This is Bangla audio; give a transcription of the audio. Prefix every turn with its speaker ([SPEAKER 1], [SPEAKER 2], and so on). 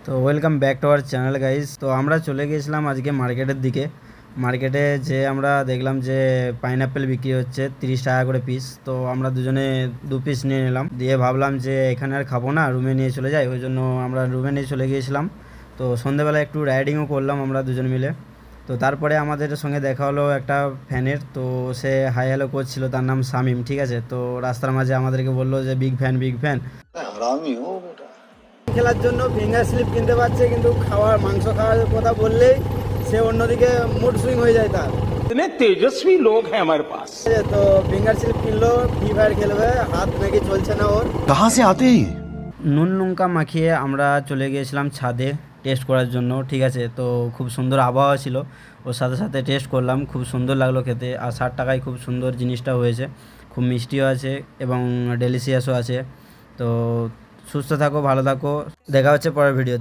[SPEAKER 1] তো welcome back to our channel guys. তো আমরা চলে গিয়েছিলাম আজকে মার্কেটের দিকে। মার্কেটে যে আমরা দেখলাম যে পাইনাপেল বিক্রি হচ্ছে 30 টাকা করে পিস। তো আমরা দুজনে 2 পিস নিয়ে নিলাম, দিয়ে ভাবলাম যে এখানে আর খাবো না, রুমে নিয়ে চলে যাই। ওই জন্য আমরা রুমে নিয়ে চলে গিয়েছিলাম। তো সন্ধ্যেবেলা একটু রাইডিংও করলাম আমরা দুজন মিলে। তো তারপরে আমাদের সঙ্গে দেখা হলো একটা ফ্যানের। তো সে হাই হ্যালো করছিল, তার নাম শামিম, ঠিক আছে। তো রাস্তার মাঝে আমাদেরকে বললো যে বিগ ফ্যান বিগ ফ্যান। খেলার জন্য ফিঙ্গার স্লিপ কিনতে পারছে, কিন্তু মাংস খাওয়ার কথা বললেই সে অন্যদিকে মুড সুইং হয়ে যায় তার।
[SPEAKER 2] इतने तेजस्वी लोग हैं हमारे पास।
[SPEAKER 1] তো ফিঙ্গার স্লিপ কিনলো, ফ্রি ফায়ার খেলবে, হাত নাকি চলছে না ওর।
[SPEAKER 3] कहाँ से आते हैं ये?
[SPEAKER 1] নুন লঙ্কা মাখিয়ে আমরা চলে গিয়েছিলাম ছাদে টেস্ট করার জন্য, ঠিক আছে। তো খুব সুন্দর আবহাওয়া ছিল, ওর সাথে সাথে টেস্ট করলাম, খুব সুন্দর লাগলো খেতে। আর 60 টাকায় খুব সুন্দর জিনিসটা হয়েছে, খুব মিষ্টিও আছে এবং ডেলিশিয়াসও আছে। তো সুস্থ থাকো, ভালো থাকো, দেখা হচ্ছে পরের ভিডিও।